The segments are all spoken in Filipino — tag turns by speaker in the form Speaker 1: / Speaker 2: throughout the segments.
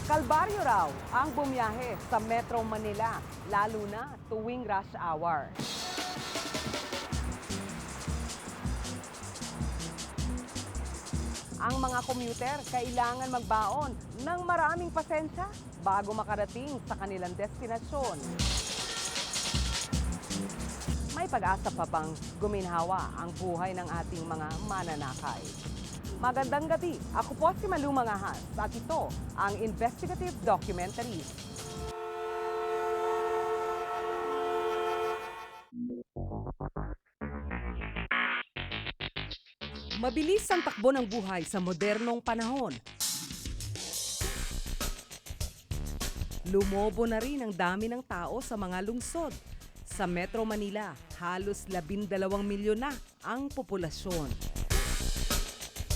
Speaker 1: Kalbaryo raw ang bumiyahe sa Metro Manila, lalo na tuwing rush hour. Ang mga commuter kailangan magbaon ng maraming pasensya bago makarating sa kanilang destinasyon. May pag-asa pa bang guminhawa ang buhay ng ating mga mananakay? Magandang gabi. Ako po si Malu Mangahas at ito ang investigative documentary. Mabilis ang takbo ng buhay sa modernong panahon. Lumobo na rin ang dami ng tao sa mga lungsod. Sa Metro Manila, halos 12 milyon na ang populasyon.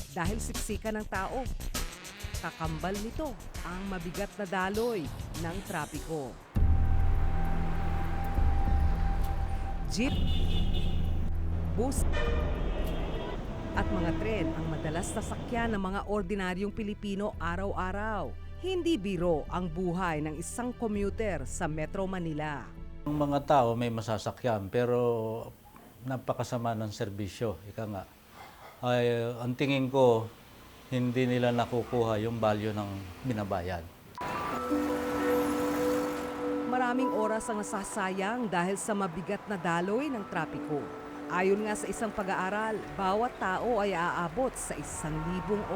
Speaker 1: Dahil siksikan ng tao, kakambal nito ang mabigat na daloy ng trapiko. Jeep, bus, at mga tren ang madalas sasakyan ng mga ordinaryong Pilipino araw-araw. Hindi biro ang buhay ng isang commuter sa Metro Manila.
Speaker 2: Ang mga tao may masasakyan pero napakasama ng serbisyo. Ika nga, ang tingin ko, hindi nila nakukuha yung value ng binabayad.
Speaker 1: Maraming oras ang nasasayang dahil sa mabigat na daloy ng trapiko. Ayon nga sa isang pag-aaral, bawat tao ay aabot sa 1,000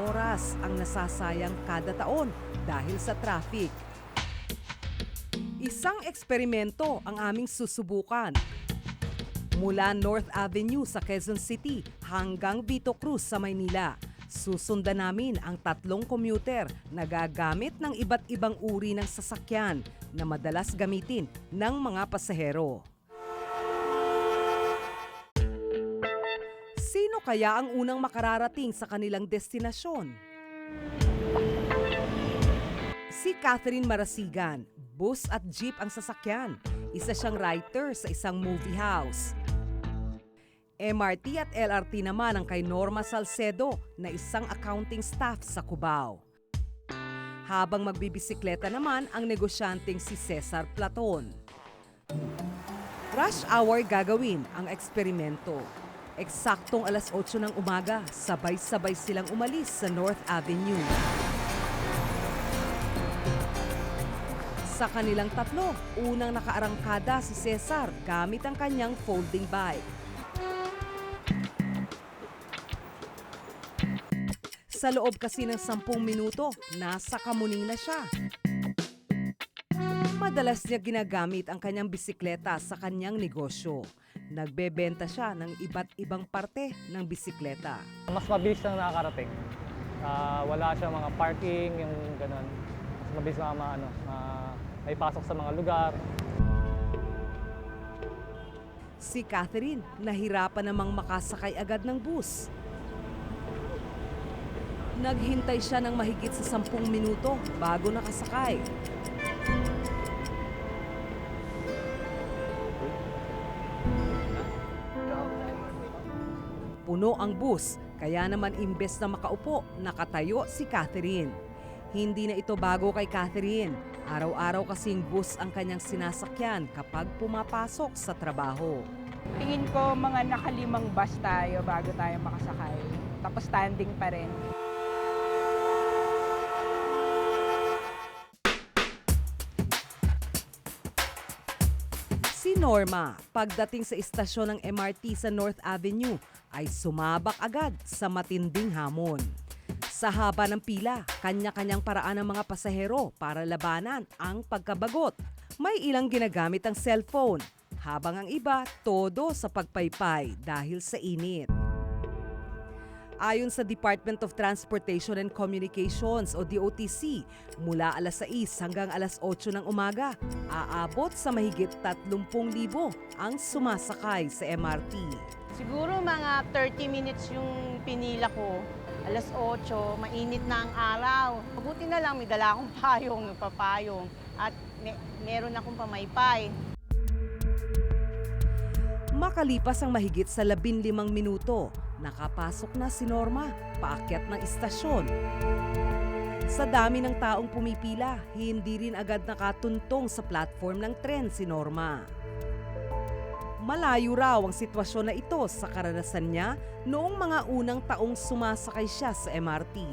Speaker 1: oras ang nasasayang kada taon dahil sa traffic. Isang eksperimento ang aming susubukan. Mula North Avenue sa Quezon City hanggang Vito Cruz sa Maynila, susundan namin ang 3 commuter na gagamit ng iba't ibang uri ng sasakyan na madalas gamitin ng mga pasahero. Sino kaya ang unang makararating sa kanilang destinasyon? Si Catherine Marasigan, bus at jeep ang sasakyan. Isa siyang writer sa isang movie house. MRT at LRT naman ang kay Norma Salcedo na isang accounting staff sa Cubao. Habang magbibisikleta naman ang negosyanteng si Cesar Platon. Rush hour gagawin ang eksperimento. Eksaktong alas 8 ng umaga, sabay-sabay silang umalis sa North Avenue. Sa kanilang 3, unang nakaarangkada si Cesar gamit ang kanyang folding bike. Sa loob kasi ng 10 minuto, nasa Kamuning na siya. Madalas niya ginagamit ang kanyang bisikleta sa kanyang negosyo. Nagbebenta siya ng iba't ibang parte ng bisikleta.
Speaker 3: Mas mabilis lang nakakarating. Wala siya mga parking, yung ganun. Mas mabilis na may pasok sa mga lugar.
Speaker 1: Si Catherine, nahirapan namang makasakay agad ng bus. Naghintay siya ng mahigit sa 10 minuto bago nakasakay. Puno ang bus, kaya naman imbes na makaupo, nakatayo si Catherine. Hindi na ito bago kay Catherine. Araw-araw kasing bus ang kanyang sinasakyan kapag pumapasok sa trabaho.
Speaker 4: Tingin ko mga nakalimang bus tayo bago tayo makasakay. Tapos standing pa rin.
Speaker 1: Si Norma, pagdating sa istasyon ng MRT sa North Avenue, ay sumabak agad sa matinding hamon. Sa haba ng pila, kanya-kanyang paraan ng mga pasahero para labanan ang pagkabagot. May ilang ginagamit ang cellphone, habang ang iba todo sa pagpaypay dahil sa init. Ayon sa Department of Transportation and Communications o DOTC, mula alas 6 hanggang alas 8 ng umaga, aabot sa mahigit 30,000 ang sumasakay sa MRT.
Speaker 5: Siguro mga 30 minutes yung pinila ko. Alas 8, mainit na ang araw. Mabuti na lang, may dala akong payong, nagpapayong. At meron akong pamaypay.
Speaker 1: Makalipas ang mahigit sa 15 minuto, nakapasok na si Norma paakyat ng istasyon. Sa dami ng taong pumipila, hindi rin agad nakatuntong sa platform ng tren si Norma. Malayo raw ang sitwasyon na ito sa karanasan niya noong mga unang taong sumasakay siya sa MRT.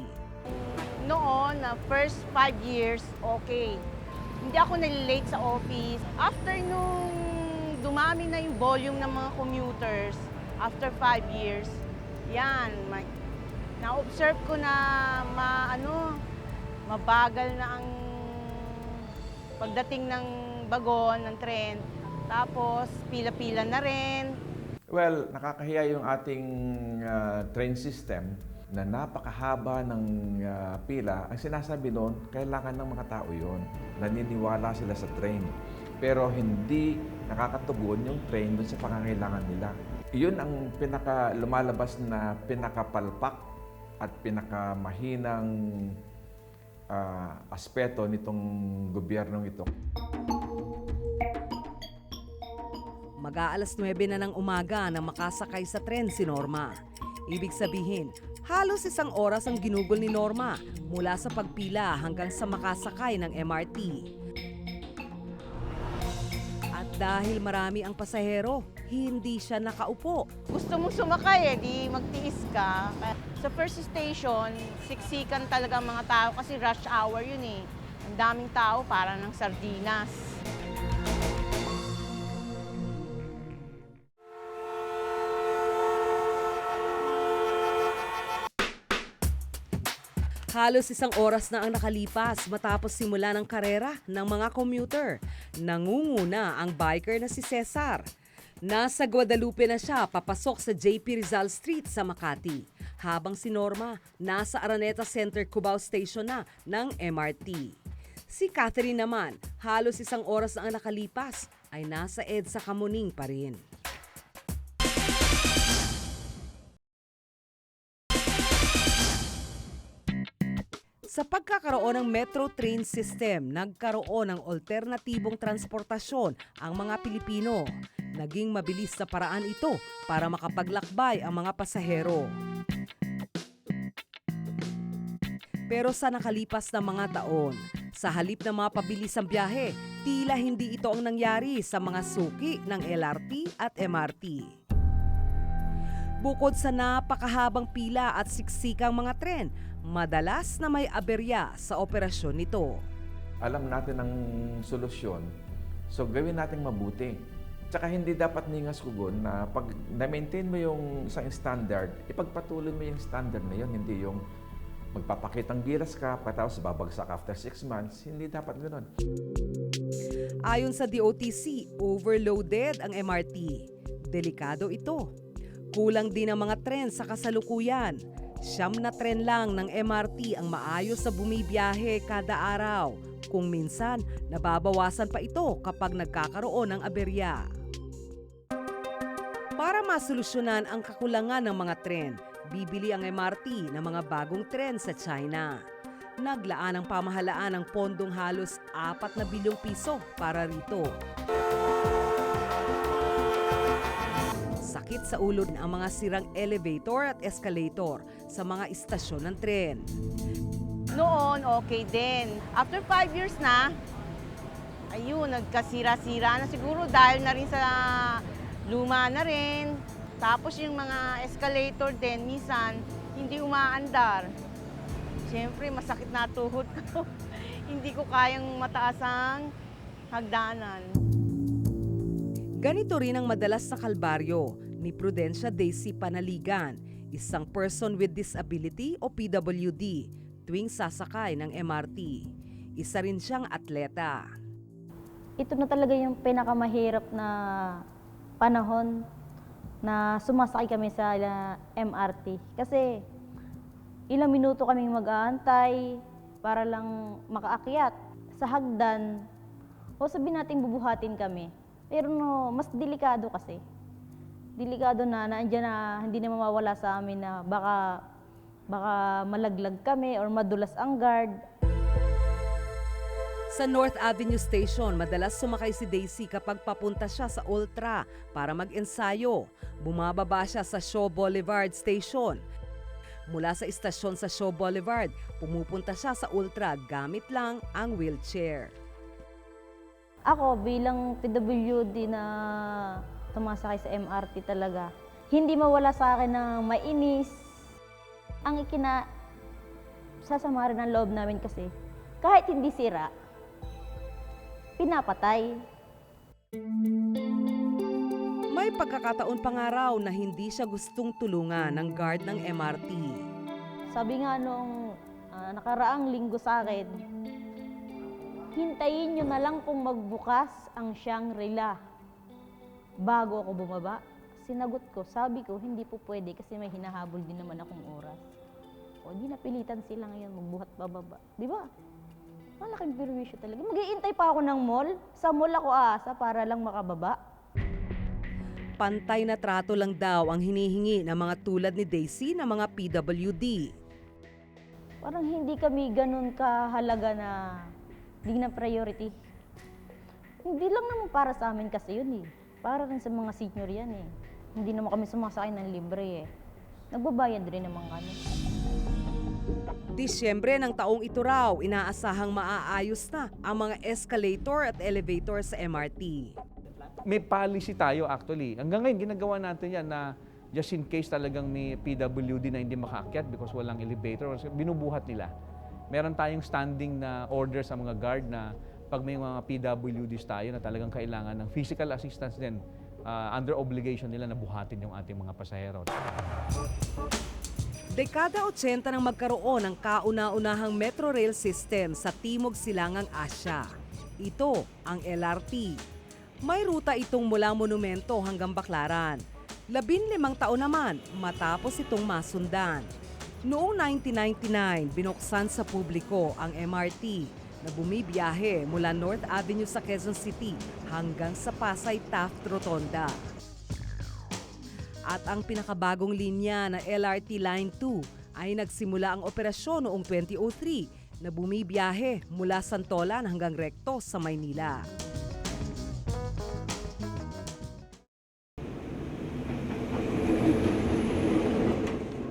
Speaker 5: Noon, na first 5 years, okay. Hindi ako nalilate sa office. After nung dumami na yung volume ng mga commuters, after 5 years, yan, na-observe ko na mabagal na ang pagdating ng bagon, ng tren. Tapos, pila-pila na rin.
Speaker 6: Well, nakakahiya yung ating train system na napakahaba ng pila. Ang sinasabi noon, kailangan ng mga tao yon. Naniniwala sila sa train. Pero hindi nakakatugon yung train dun sa pangangailangan nila. Iyon ang lumalabas na pinakapalpak at pinakamahinang aspeto nitong gobyernong ito.
Speaker 1: Mag-aalas 9 na ng umaga nang makasakay sa tren si Norma. Ibig sabihin, halos 1 oras ang ginugol ni Norma mula sa pagpila hanggang sa makasakay ng MRT. At dahil marami ang pasahero, hindi siya nakaupo.
Speaker 5: Gusto mong sumakay di magtiis ka. Sa first station, siksikan talaga ang mga tao kasi rush hour yun eh. Ang daming tao para ng sardinas.
Speaker 1: Halos 1 oras na ang nakalipas matapos simula ng karera ng mga commuter. Nangunguna ang biker na si Cesar. Nasa Guadalupe na siya papasok sa JP Rizal Street sa Makati. Habang si Norma nasa Araneta Center Cubao Station na ng MRT. Si Catherine naman, halos 1 oras na ang nakalipas ay nasa EDSA Kamuning pa rin. Sa pagkakaroon ng metro train system, nagkaroon ng alternatibong transportasyon ang mga Pilipino. Naging mabilis na paraan ito para makapaglakbay ang mga pasahero. Pero sa nakalipas na mga taon, sa halip na mapabilis ang biyahe, tila hindi ito ang nangyari sa mga suki ng LRT at MRT. Bukod sa napakahabang pila at siksikang mga tren, madalas na may aberya sa operasyon nito.
Speaker 6: Alam natin ang solusyon, so gawin natin mabuti. Tsaka hindi dapat ningas kugon na pag na-maintain mo yung isang standard, ipagpatuloy mo yung standard na yun, hindi yung magpapakitang gilas ka, tapos babagsak after 6 months. Hindi dapat ganoon.
Speaker 1: Ayon sa DOTC, overloaded ang MRT. Delikado ito. Kulang din ang mga tren sa kasalukuyan. 9 na tren lang ng MRT ang maayos sa bumibiyahe kada araw. Kung minsan, nababawasan pa ito kapag nagkakaroon ng aberya. Para masolusyonan ang kakulangan ng mga tren, bibili ang MRT ng mga bagong tren sa China. Naglaan ang pamahalaan ng pondong halos 4 na bilyong piso para rito. Sakit sa ulo ang mga sirang elevator at escalator sa mga istasyon ng tren.
Speaker 5: Noon, okay din. After 5 years na, ayun, nagkasira-sira na siguro dahil na rin sa luma na rin. Tapos yung mga escalator din, minsan, hindi umaandar. Siyempre, masakit na tuhod ko. Hindi ko kayang mataas ang hagdanan.
Speaker 1: Ganito rin ang madalas na kalbaryo ni Prudencia Daisy Panaligan, isang person with disability o PWD, tuwing sasakay ng MRT. Isa rin siyang atleta.
Speaker 7: Ito na talaga yung pinakamahirap na panahon na sumasakay kami sa MRT. Kasi ilang minuto kaming mag-aantay para lang makaakyat sa hagdan o sabihin natin bubuhatin kami. Pero no, mas delikado kasi. Delikado na nandiyan na hindi na mawawala sa amin na baka malaglag kami or madulas ang guard.
Speaker 1: Sa North Avenue Station, madalas sumakay si Daisy kapag papunta siya sa Ultra para mag-ensayo. Bumababa siya sa Shaw Boulevard Station. Mula sa istasyon sa Shaw Boulevard, pumupunta siya sa Ultra gamit lang ang wheelchair.
Speaker 7: Ako bilang PWD na tumasakay sa MRT talaga, hindi mawala sa akin na mainis. Ang sasama rin ng loob namin kasi kahit hindi sira, pinapatay.
Speaker 1: May pagkakataon pa nga raw na hindi siya gustong tulungan ng guard ng MRT.
Speaker 7: Sabi nga nung nakaraang linggo sa akin, hintayin nyo na lang kung magbukas ang Shangri-La bago ako bumaba. Sinagot ko, sabi ko, hindi po pwede kasi may hinahabol din naman akong oras. O di napilitan sila ngayon magbuhat bababa. Di ba? Malaking perwisyo talaga. Mag-iintay pa ako ng mall. Sa mall ako aasa para lang makababa.
Speaker 1: Pantay na trato lang daw ang hinihingi ng mga tulad ni Daisy na mga PWD.
Speaker 7: Parang hindi kami ganun kahalaga na di na priority. Hindi lang naman para sa amin kasi yun eh. Para rin sa mga senior yan eh. Hindi naman kami sumasakay ng libre eh. Nagbabayad rin naman kami.
Speaker 1: Disyembre ng taong ito raw, inaasahang maaayos na ang mga escalator at elevator sa MRT.
Speaker 8: May policy tayo actually. Hanggang ngayon, ginagawa natin yan na just in case talagang may PWD na hindi makaakyat because walang elevator, binubuhat nila. Meron tayong standing na order sa mga guard na pag may mga PWDs tayo na talagang kailangan ng physical assistance din, under obligation nila na buhatin yung ating mga pasahero.
Speaker 1: Dekada 80 nang magkaroon ng kauna-unahang metro rail system sa Timog Silangang Asya. Ito ang LRT. May ruta itong mula Monumento hanggang Baclaran. 15 taon naman matapos itong masundan. Noong 1999, binuksan sa publiko ang MRT na bumibiyahe mula North Avenue sa Quezon City hanggang sa Pasay Taft Rotonda. At ang pinakabagong linya na LRT Line 2 ay nagsimula ang operasyon noong 2003 na bumibiyahe mula Santolan hanggang Recto sa Maynila.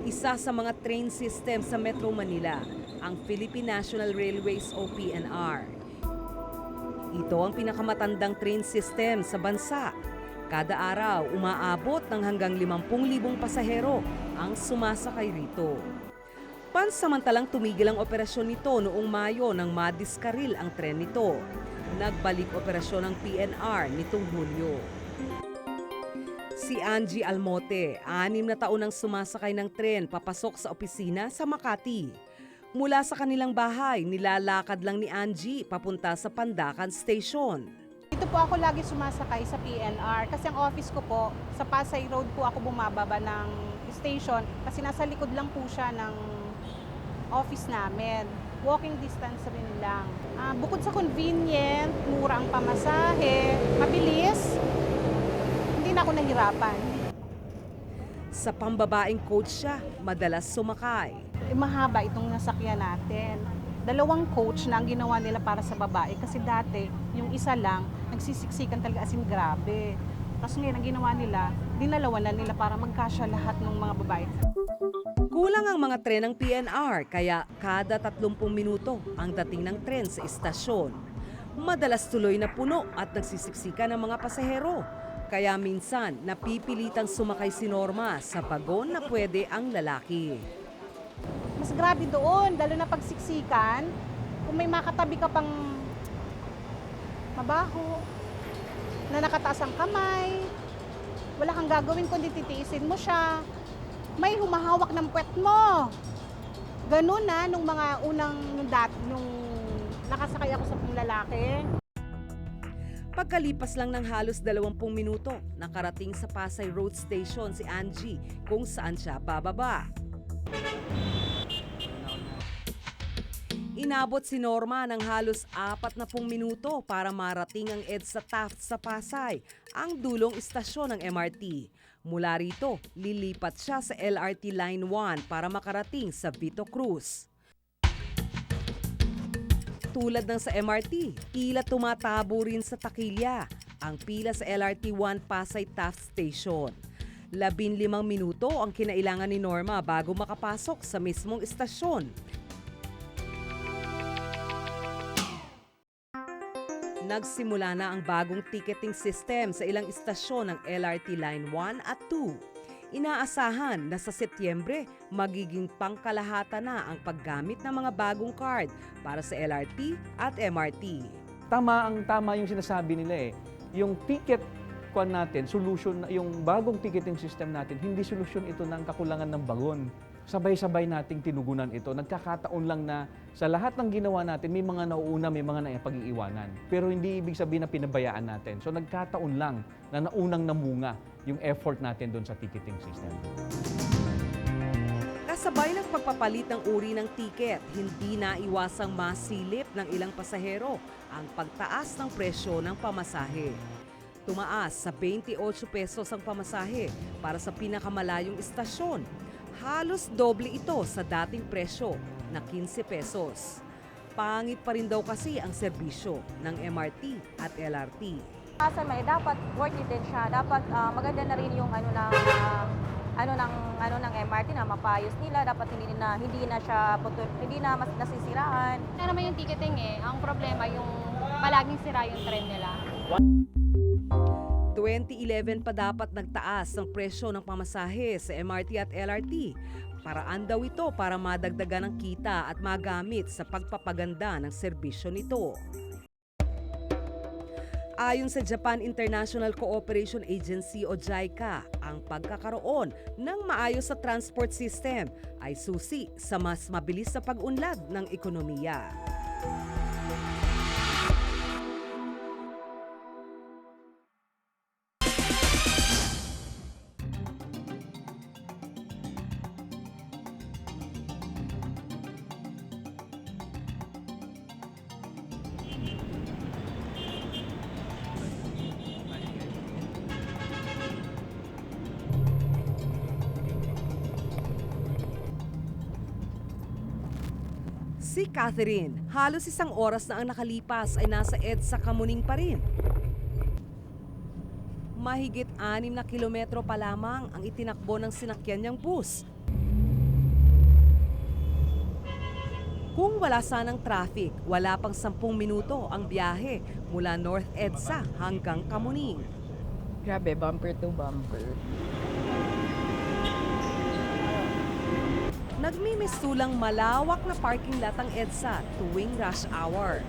Speaker 1: Isa sa mga train system sa Metro Manila, ang Philippine National Railways o PNR. Ito ang pinakamatandang train system sa bansa. Kada araw, umaabot ng hanggang 50,000 pasahero ang sumasakay rito. Pansamantalang tumigil ang operasyon nito noong Mayo nang madiskaril ang tren nito. Nagbalik operasyon ng PNR nitong Hulyo. Si Angie Almote, 6 na taon nang sumasakay ng tren papasok sa opisina sa Makati. Mula sa kanilang bahay, nilalakad lang ni Angie papunta sa Pandacan Station.
Speaker 5: Dito po ako lagi sumasakay sa PNR kasi ang office ko po, sa Pasay Road po ako bumababa ng station kasi nasa likod lang po siya ng office namin. Walking distance rin lang. Bukod sa convenient, mura ang pamasahe, mabilis, hindi na ako nahirapan.
Speaker 1: Sa pambabaeng coach siya, madalas sumakay.
Speaker 5: Mahaba itong nasakyan natin. 2 coach na ang ginawa nila para sa babae kasi dati yung isa lang nagsisiksikan talaga as in grabe. Tapos ngayon ang ginawa nila, dinalawan na nila para magkasya lahat ng mga babae.
Speaker 1: Kulang ang mga tren ng PNR kaya kada 30 minuto ang dating ng tren sa istasyon. Madalas tuloy na puno at nagsisiksikan ng mga pasahero. Kaya minsan napipilitang sumakay si Norma sa bagon na pwede ang lalaki.
Speaker 5: Mas grabe doon, lalo na pagsiksikan, kung may makatabi ka pang mabaho, na nakataas ang kamay, wala kang gagawin kundi titiisin mo siya. May humahawak ng puwet mo. Ganun na, nung mga unang nung nakasakay ako sa lalaki.
Speaker 1: Pagkalipas lang ng halos 20 minuto, nakarating sa Pasay Road Station si Angie kung saan siya bababa. Inabot si Norma ng halos 40 minuto para marating ang EDSA Taft sa Pasay, ang dulong istasyon ng MRT. Mula rito, lilipat siya sa LRT Line 1 para makarating sa Vito Cruz. Tulad ng sa MRT, tila tumatabo rin sa takilya ang pila sa LRT 1 Pasay Taft Station. 15 minuto ang kinailangan ni Norma bago makapasok sa mismong istasyon. Nagsimula na ang bagong ticketing system sa ilang istasyon ng LRT Line 1 at 2. Inaasahan na sa Setyembre, magiging pangkalahatan na ang paggamit ng mga bagong card para sa LRT at MRT.
Speaker 8: Tama yung sinasabi nila eh. Yung ticket kwan natin, solution, yung bagong ticketing system natin, hindi solusyon ito ng kakulangan ng bagon. Sabay-sabay nating tinugunan ito. Nagkakataon lang na sa lahat ng ginawa natin, may mga nauuna, may mga napag-iiwanan. Pero hindi ibig sabihin na pinabayaan natin. So nagkataon lang na naunang namunga yung effort natin doon sa ticketing system.
Speaker 1: Kasabay ng pagpapalit ng uri ng ticket, hindi naiwasang masilip ng ilang pasahero ang pagtaas ng presyo ng pamasahe. Tumaas sa 28 pesos ang pamasahe para sa pinakamalayong istasyon. Halos doble ito sa dating presyo na 15 pesos. Pangit pa rin daw kasi ang serbisyo ng MRT at LRT.
Speaker 9: Sa may dapat worth it din siya. Dapat maganda na rin yung ng MRT na mapayos nila. Dapat hindi na mas nasisiraan.
Speaker 10: Kaya naman yung ticketing ang problema yung palaging sira yung tren nila.
Speaker 1: 2011 pa dapat nagtaas ang presyo ng pamasahe sa MRT at LRT. Paraan daw ito para madagdagan ng kita at magamit sa pagpapaganda ng serbisyo nito. Ayon sa Japan International Cooperation Agency o JICA, ang pagkakaroon ng maayos sa transport system ay susi sa mas mabilis na pag-unlad ng ekonomiya. Si Catherine, halos 1 oras na ang nakalipas ay nasa EDSA Kamuning pa rin. Mahigit 6 na kilometro pa lamang ang itinakbo ng sinakyan niyang bus. Kung wala sanang traffic, wala pang 10 minuto ang biyahe mula North EDSA hanggang Kamuning.
Speaker 4: Grabe, bumper to bumper.
Speaker 1: Nagmimistulang malawak na parking lot ang EDSA tuwing rush hour.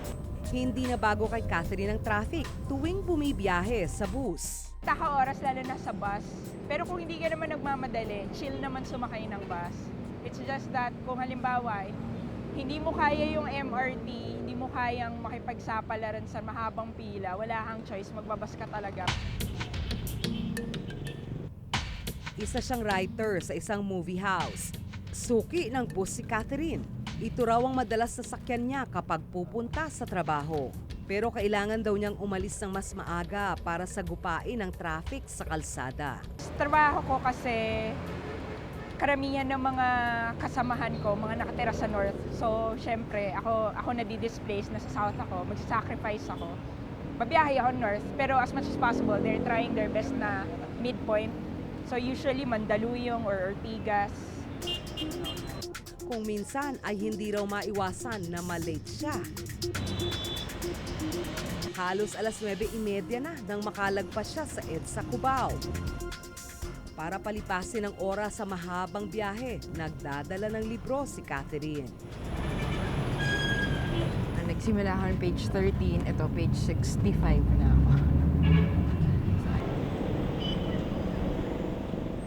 Speaker 1: Hindi na bago kay Catherine ang traffic tuwing bumibiyahe sa bus.
Speaker 4: Taka oras lalo na sa bus. Pero kung hindi ka naman nagmamadali, chill naman sumakay ng bus. It's just that kung halimbawa, hindi mo kaya yung MRT, hindi mo kayang makipagsapalaran sa mahabang pila, wala kang choice, magbabas ka talaga.
Speaker 1: Isa siyang writer sa isang movie house. Suki ng bus si Catherine. Ito raw ang madalas na sakyan niya kapag pupunta sa trabaho. Pero kailangan daw niyang umalis ng mas maaga para sagupain ang traffic sa kalsada.
Speaker 4: Sa trabaho ko kasi karamihan ng mga kasamahan ko, mga nakatira sa North. So, syempre, ako nadi-displace, nasa South ako, magsasacrifice ako. Babiyahe ako North, pero as much as possible, they're trying their best na midpoint. So, usually, Mandaluyong or Ortigas.
Speaker 1: Kung minsan ay hindi raw maiwasan na malate siya. Halos alas 9:30 na nang makalagpas siya sa EDSA Cubao. Para palipasin ang oras sa mahabang biyahe, nagdadala ng libro si Catherine.
Speaker 11: Nagsimula ako ng page 13, ito page 65 na ako.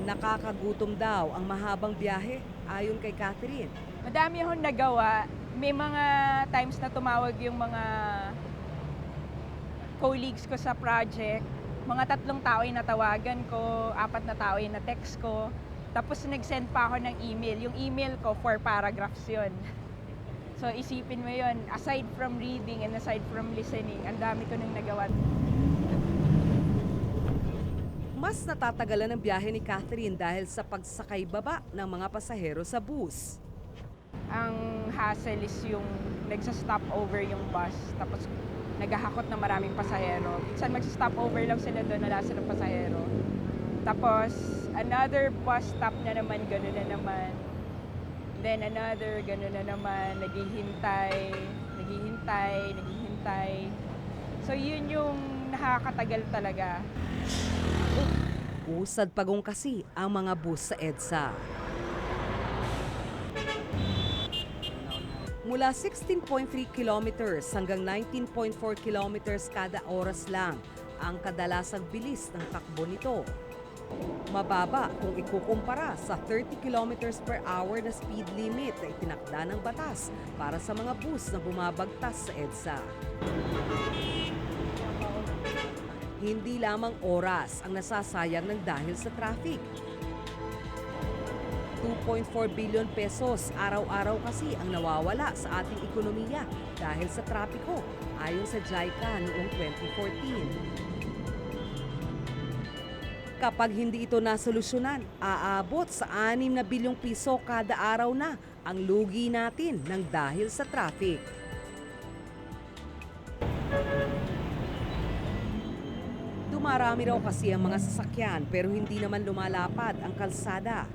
Speaker 1: Nakakagutom daw ang mahabang biyahe ayon kay Catherine.
Speaker 4: Madami akong nagawa. May mga times na tumawag yung mga colleagues ko sa project. Mga 3 tao yung natawagan ko, 4 na tao yung na-text ko. Tapos nag-send pa ako ng email. Yung email ko, 4 paragraphs yun. So isipin mo yun, aside from reading and aside from listening, ang dami ko nang nagawa.
Speaker 1: Mas natatagalan ang biyahe ni Catherine dahil sa pagsakay baba ng mga pasahero sa bus.
Speaker 4: Ang hassle is yung nagsa-stop over yung bus, tapos naghahakot ng maraming pasahero. Minsan magsa-stop over lang sila doon, wala silang pasahero. Tapos, another bus stop na naman, gano'n na naman. Then another, gano'n na naman, naghihintay. So, yun yung nakakatagal talaga.
Speaker 1: Usad pagong kasi ang mga bus sa EDSA. Mula 16.3 kilometers hanggang 19.4 kilometers kada oras lang ang kadalasang bilis ng takbo nito. Mababa kung ikukumpara sa 30 kilometers per hour na speed limit na itinakda ng batas para sa mga bus na bumabagtas sa EDSA. Hindi lamang oras ang nasasayang ng dahil sa traffic. 2.4 billion pesos araw-araw kasi ang nawawala sa ating ekonomiya dahil sa trapiko ayon sa JICA noong 2014. Kapag hindi ito nasolusyonan, aabot sa 6 na bilyong piso kada araw na ang lugi natin ng dahil sa traffic. Dumarami raw kasi ang mga sasakyan pero hindi naman lumalapad ang kalsada.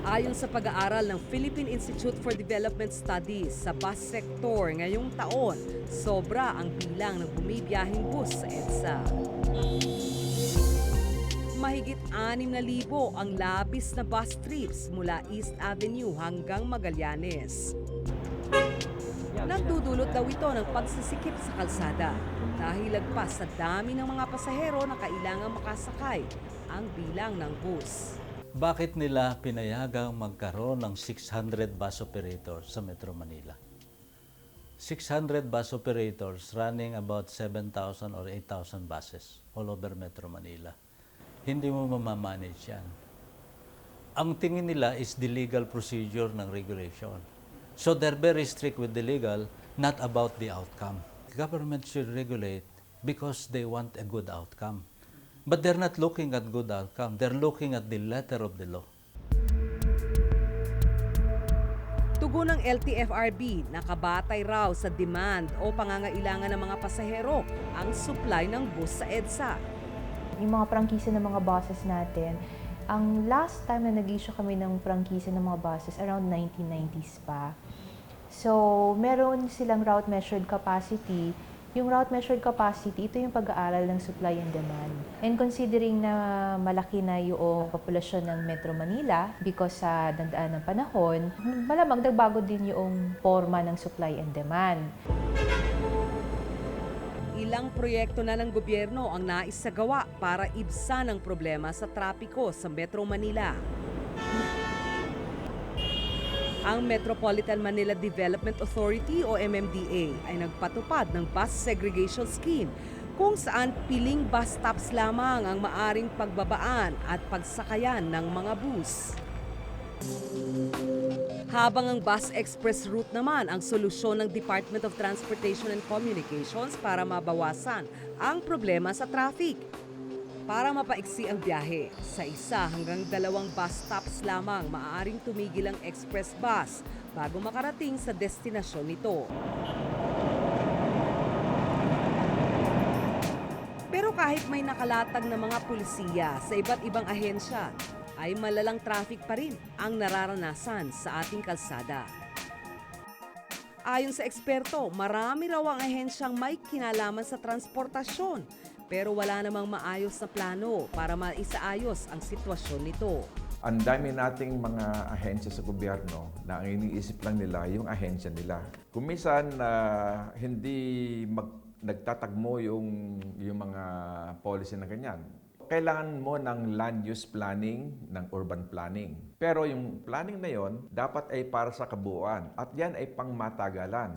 Speaker 1: Ayon sa pag-aaral ng Philippine Institute for Development Studies sa bus sector ngayong taon, sobra ang bilang ng bumibiyahing bus sa EDSA. Mahigit 6,000 ang labis na bus trips mula East Avenue hanggang Magallanes. Nagdudulot daw ito ng pagsisikip sa kalsada dahil lagpas sa dami ng mga pasahero na kailangang makasakay ang bilang ng bus.
Speaker 2: Bakit nila pinayagang magkaroon ng 600 bus operators sa Metro Manila? 600 bus operators running about 7,000 or 8,000 buses all over Metro Manila. Hindi mo mamamanage yan. Ang tingin nila is the legal procedure ng regulation. So they're very strict with the legal, not about the outcome. The government should regulate because they want a good outcome. But they're not looking at good outcome. They're looking at the letter of the law.
Speaker 1: Tugon ng LTFRB, nakabatay raw sa demand o pangangailangan ng mga pasahero ang supply ng bus sa EDSA.
Speaker 12: Yung mga prangkisa ng mga buses natin, ang last time na nag-issue kami ng prangkisa ng mga buses, around 1990s pa. So, meron silang route measured capacity. Yung route measured capacity, ito yung pag-aaral ng supply and demand. And considering na malaki na yung populasyon ng Metro Manila because sa dandaan ng panahon, malamang nagbago din yung forma ng supply and demand.
Speaker 1: Ilang proyekto na ng gobyerno ang naisagawa para ibsan ang problema sa trapiko sa Metro Manila. Ang Metropolitan Manila Development Authority o MMDA ay nagpatupad ng bus segregation scheme kung saan piling bus stops lamang ang maaring pagbabaan at pagsakayan ng mga bus. Habang ang bus express route naman ang solusyon ng Department of Transportation and Communications para mabawasan ang problema sa traffic. Para mapaiksi ang biyahe, sa 1 hanggang 2 bus stops lamang maaaring tumigil ang express bus bago makarating sa destinasyon nito. Pero kahit may nakalatag na mga pulisiya sa iba't ibang ahensya, ay malalang traffic pa rin ang nararanasan sa ating kalsada. Ayon sa eksperto, marami raw ang ahensyang may kinalaman sa transportasyon, pero wala namang maayos na plano para maisaayos ang sitwasyon nito.
Speaker 6: Ang dami nating mga ahensya sa gobyerno na ang iniisip lang nila yung ahensya nila. Kung minsan hindi nagtatagmo yung mga policy na ganyan. Kailangan mo ng land use planning, ng urban planning. Pero yung planning na yon dapat ay para sa kabuuan at yan ay pangmatagalan.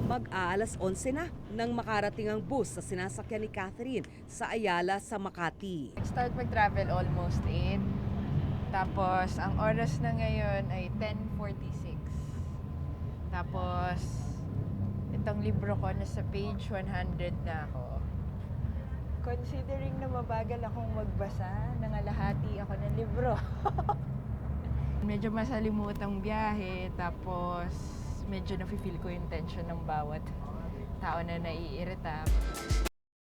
Speaker 1: Mag-aalas 11 na nang makarating ang bus sa sinasakyan ni Catherine sa Ayala sa Makati.
Speaker 11: Start mag-travel almost 8. Tapos, ang oras na ngayon ay 10:46. Tapos, itong libro ko, nasa page 100 na ako. Considering na mabagal akong magbasa, nangalahati ako ng libro. Medyo masalimutang biyahe, tapos medyo nafe-feel ko yung tension ng bawat tao na naiirita.